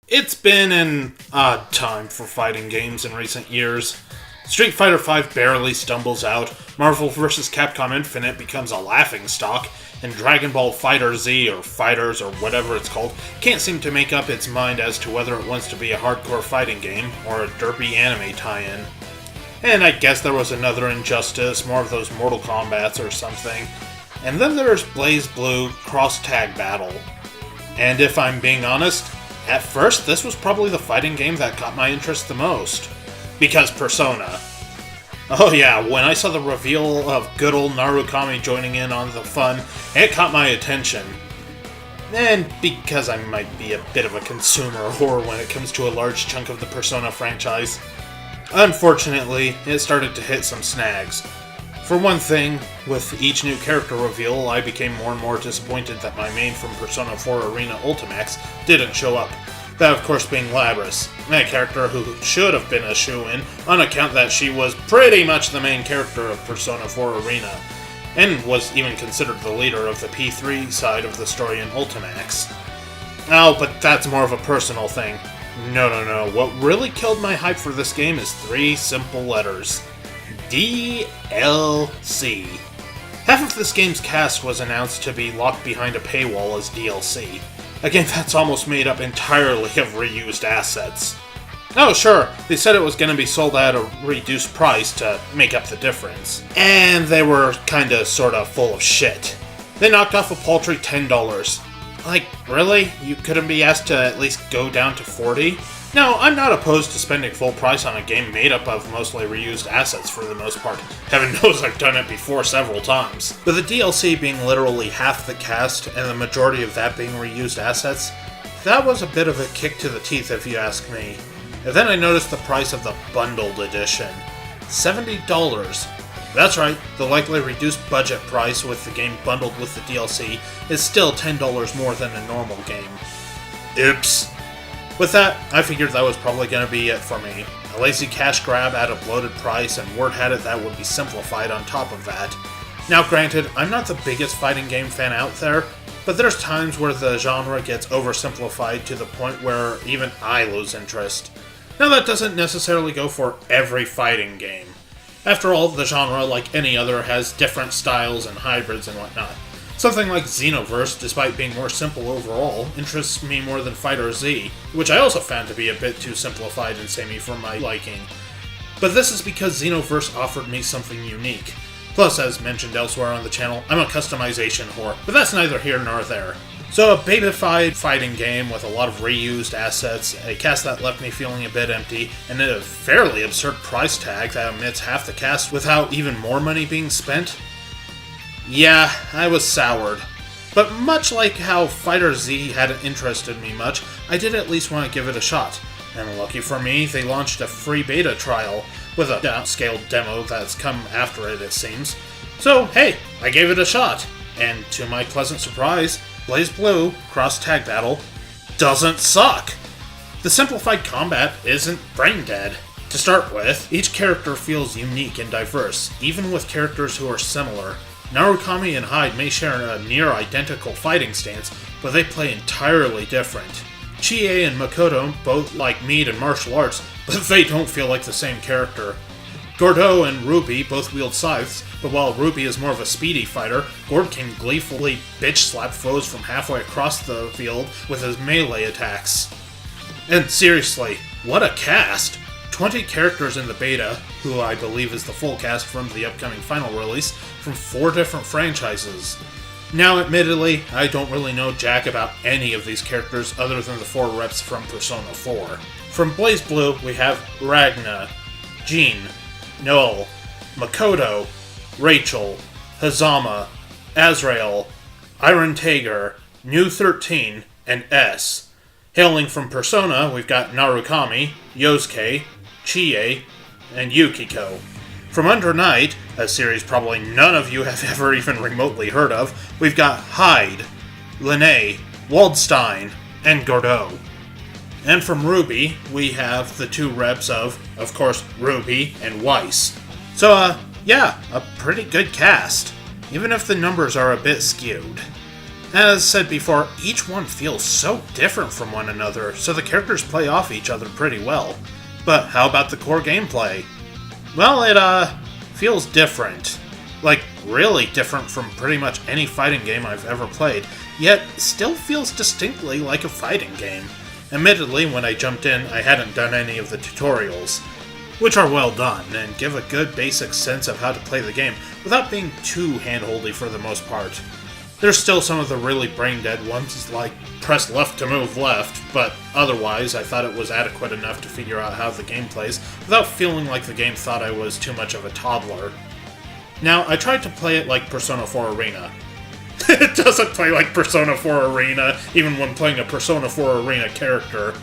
It's been an odd time for fighting games in recent years. Street Fighter V barely stumbles out, Marvel vs. Capcom Infinite becomes a laughingstock, and Dragon Ball FighterZ, or Fighters, or whatever it's called, can't seem to make up its mind as to whether it wants to be a hardcore fighting game or a derpy anime tie-in. And I guess there was another Injustice, more of those Mortal Kombats or something. And then there's BlazBlue Cross-Tag Battle. And if I'm being honest, at first this was probably the fighting game that caught my interest the most. Because Persona. Oh yeah, when I saw the reveal of good old Narukami joining in on the fun, it caught my attention. And because I might be a bit of a consumer whore when it comes to a large chunk of the Persona franchise. Unfortunately, it started to hit some snags. For one thing, with each new character reveal, I became more and more disappointed that my main from Persona 4 Arena Ultimax didn't show up. That of course being Labris, a character who should have been a shoo-in on account that she was pretty much the main character of Persona 4 Arena, and was even considered the leader of the P3 side of the story in Ultimax. Oh, but that's more of a personal thing. No. What really killed my hype for this game is three simple letters. DLC. Half of this game's cast was announced to be locked behind a paywall as DLC. A game that's almost made up entirely of reused assets. Oh sure, they said it was going to be sold at a reduced price to make up the difference. And they were kinda sorta full of shit. They knocked off a paltry $10. Like, really? You couldn't be asked to at least go down to $40? No, I'm not opposed to spending full price on a game made up of mostly reused assets for the most part. Heaven knows I've done it before several times. But the DLC being literally half the cast, and the majority of that being reused assets, that was a bit of a kick to the teeth if you ask me. And then I noticed the price of the bundled edition. $70. That's right, the likely reduced budget price with the game bundled with the DLC is still $10 more than a normal game. Oops. With that, I figured that was probably going to be it for me. A lazy cash grab at a bloated price, and word had it that would be simplified on top of that. Now granted, I'm not the biggest fighting game fan out there, but there's times where the genre gets oversimplified to the point where even I lose interest. Now that doesn't necessarily go for every fighting game. After all, the genre, like any other, has different styles and hybrids and whatnot. Something like Xenoverse, despite being more simple overall, interests me more than FighterZ, which I also found to be a bit too simplified and samey for my liking. But this is because Xenoverse offered me something unique. Plus, as mentioned elsewhere on the channel, I'm a customization whore, but that's neither here nor there. So a babified fighting game with a lot of reused assets, a cast that left me feeling a bit empty, and a fairly absurd price tag that omits half the cast without even more money being spent? Yeah, I was soured. But much like how FighterZ hadn't interested me much, I did at least want to give it a shot. And lucky for me, they launched a free beta trial, with a downscaled demo that's come after it seems. So hey, I gave it a shot. And to my pleasant surprise, BlazBlue Cross-Tag Battle doesn't suck! The simplified combat isn't brain dead. To start with, each character feels unique and diverse, even with characters who are similar. Narukami and Hyde may share a near-identical fighting stance, but they play entirely different. Chie and Makoto both like meat and martial arts, but they don't feel like the same character. Gordeau and Ruby both wield scythes, but while Ruby is more of a speedy fighter, Gord can gleefully bitch-slap foes from halfway across the field with his melee attacks. And seriously, what a cast! 20 characters in the beta, who I believe is the full cast from the upcoming final release, from 4 different franchises. Now admittedly, I don't really know jack about any of these characters other than the 4 reps from Persona 4. From BlazBlue, we have Ragna, Jean, Noel, Makoto, Rachel, Hazama, Azrael, Iron Tager, New 13, and S. Hailing from Persona, we've got Narukami, Yosuke, Chie, and Yukiko. From Under Night, a series probably none of you have ever even remotely heard of, we've got Hyde, Linnae, Waldstein, and Gordeau. And from Ruby, we have the 2 reps of course, Ruby and Weiss. So, yeah, a pretty good cast, even if the numbers are a bit skewed. As said before, each one feels so different from one another, so the characters play off each other pretty well. But how about the core gameplay? Well, it feels different. Like, really different from pretty much any fighting game I've ever played, yet still feels distinctly like a fighting game. Admittedly, when I jumped in, I hadn't done any of the tutorials, which are well done, and give a good basic sense of how to play the game without being too handholdy for the most part. There's still some of the really brain-dead ones, like press left to move left, but otherwise I thought it was adequate enough to figure out how the game plays without feeling like the game thought I was too much of a toddler. Now, I tried to play it like Persona 4 Arena. It doesn't play like Persona 4 Arena, even when playing a Persona 4 Arena character.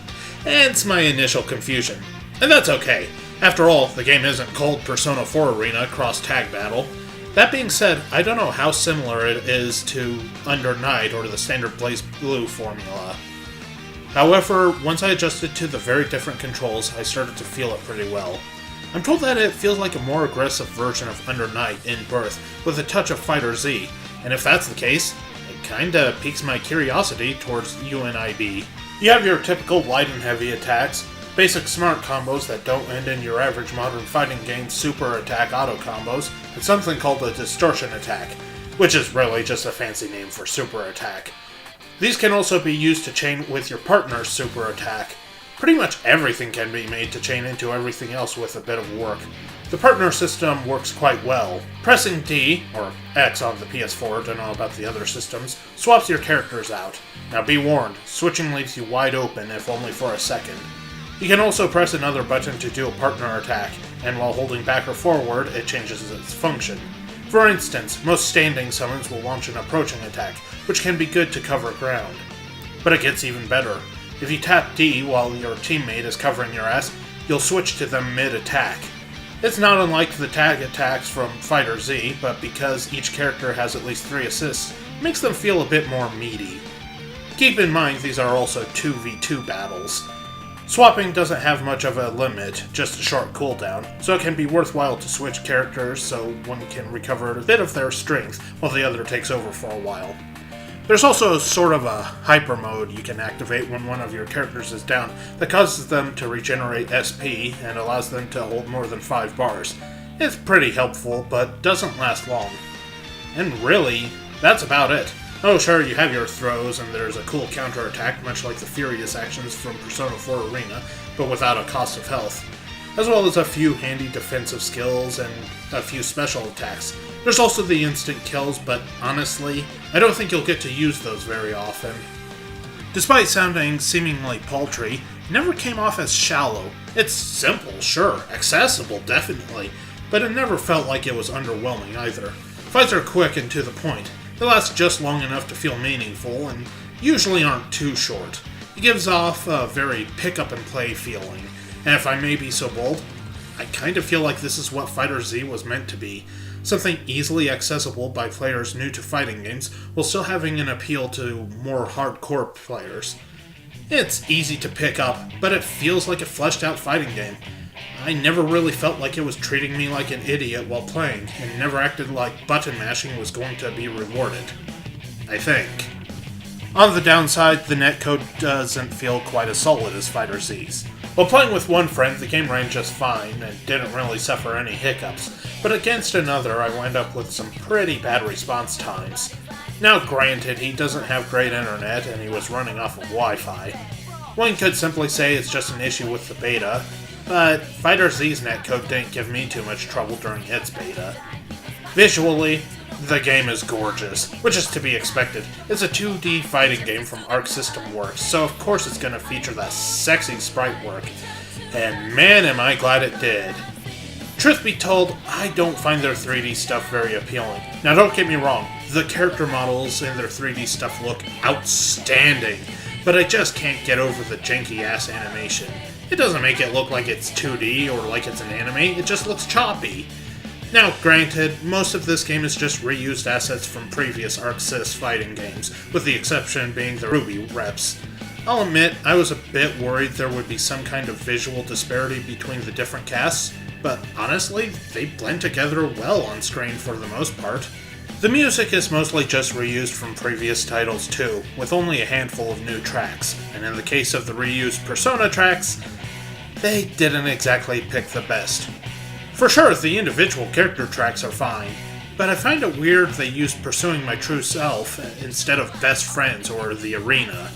Hence my initial confusion. And that's okay. After all, the game isn't called Persona 4 Arena Cross-Tag Battle. That being said, I don't know how similar it is to Under Night or the standard BlazBlue formula. However, once I adjusted to the very different controls, I started to feel it pretty well. I'm told that it feels like a more aggressive version of Under Night in Birth, with a touch of Fighter Z, and if that's the case, it kinda piques my curiosity towards UNIB. You have your typical light and heavy attacks, basic smart combos that don't end in your average modern fighting game super attack auto combos, and something called a distortion attack, which is really just a fancy name for super attack. These can also be used to chain with your partner's super attack. Pretty much everything can be made to chain into everything else with a bit of work. The partner system works quite well. Pressing D, or X on the PS4, don't know about the other systems, swaps your characters out. Now be warned, switching leaves you wide open if only for a second. You can also press another button to do a partner attack, and while holding back or forward, it changes its function. For instance, most standing summons will launch an approaching attack, which can be good to cover ground. But it gets even better. If you tap D while your teammate is covering your ass, you'll switch to them mid-attack. It's not unlike the tag attacks from Fighter Z, but because each character has at least 3 assists, it makes them feel a bit more meaty. Keep in mind these are also 2v2 battles. Swapping doesn't have much of a limit, just a short cooldown, so it can be worthwhile to switch characters so one can recover a bit of their strength while the other takes over for a while. There's also sort of a hyper mode you can activate when one of your characters is down that causes them to regenerate SP and allows them to hold more than 5 bars. It's pretty helpful, but doesn't last long. And really, that's about it. Oh sure, you have your throws and there's a cool counterattack, much like the Furious actions from Persona 4 Arena, but without a cost of health. As well as a few handy defensive skills and a few special attacks. There's also the instant kills, but honestly, I don't think you'll get to use those very often. Despite sounding seemingly paltry, it never came off as shallow. It's simple, sure, accessible, definitely, but it never felt like it was underwhelming either. Fights are quick and to the point. They last just long enough to feel meaningful, and usually aren't too short. It gives off a very pick-up-and-play feeling, and if I may be so bold, I kind of feel like this is what Fighter Z was meant to be. Something easily accessible by players new to fighting games, while still having an appeal to more hardcore players. It's easy to pick up, but it feels like a fleshed-out fighting game. I never really felt like it was treating me like an idiot while playing, and never acted like button mashing was going to be rewarded. I think. On the downside, the netcode doesn't feel quite as solid as Fighter Z's. While playing with one friend, the game ran just fine, and didn't really suffer any hiccups, but against another I wound up with some pretty bad response times. Now granted, he doesn't have great internet, and he was running off of Wi-Fi. One could simply say it's just an issue with the beta, but Fighter Z's netcode didn't give me too much trouble during its beta. Visually, the game is gorgeous, which is to be expected. It's a 2D fighting game from Arc System Works, so of course it's going to feature that sexy sprite work. And man am I glad it did. Truth be told, I don't find their 3D stuff very appealing. Now don't get me wrong, the character models in their 3D stuff look outstanding, but I just can't get over the janky-ass animation. It doesn't make it look like it's 2D or like it's an anime, it just looks choppy. Now, granted, most of this game is just reused assets from previous Arc Sys fighting games, with the exception being the Ruby reps. I'll admit, I was a bit worried there would be some kind of visual disparity between the different casts, but honestly, they blend together well on screen for the most part. The music is mostly just reused from previous titles too, with only a handful of new tracks, and in the case of the reused Persona tracks, they didn't exactly pick the best. For sure, the individual character tracks are fine, but I find it weird they used Pursuing My True Self instead of Best Friends or The Arena.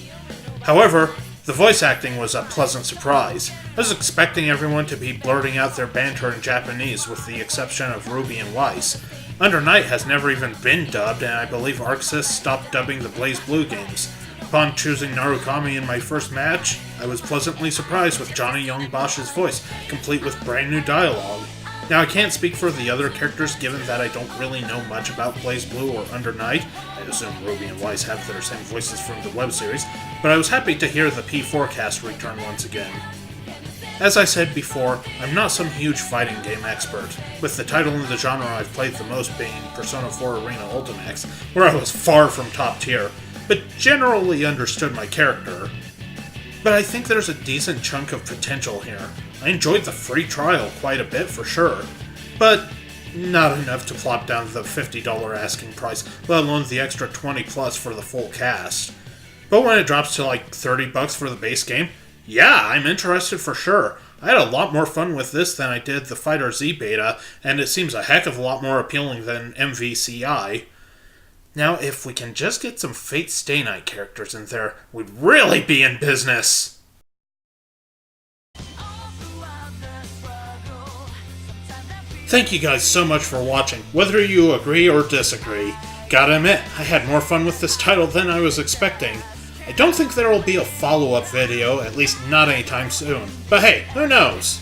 However, the voice acting was a pleasant surprise. I was expecting everyone to be blurting out their banter in Japanese with the exception of Ruby and Weiss. Under Night has never even been dubbed, and I believe ArcSys stopped dubbing the BlazBlue games. Upon choosing Narukami in my first match, I was pleasantly surprised with Johnny Young Bosch's voice, complete with brand new dialogue. Now, I can't speak for the other characters given that I don't really know much about BlazBlue or Under Night. I assume Ruby and Weiss have their same voices from the web series, but I was happy to hear the P4 cast return once again. As I said before, I'm not some huge fighting game expert, with the title in the genre I've played the most being Persona 4 Arena Ultimax, where I was far from top tier, but generally understood my character. But I think there's a decent chunk of potential here. I enjoyed the free trial quite a bit for sure, but not enough to plop down the $50 asking price, let alone the extra $20 plus for the full cast. But when it drops to like $30 for the base game, yeah, I'm interested for sure. I had a lot more fun with this than I did the Fighter Z beta, and it seems a heck of a lot more appealing than MVCI. Now, if we can just get some Fate Stay Night characters in there, we'd really be in business! Thank you guys so much for watching, whether you agree or disagree. Gotta admit, I had more fun with this title than I was expecting. I don't think there will be a follow-up video, at least not anytime soon. But hey, who knows?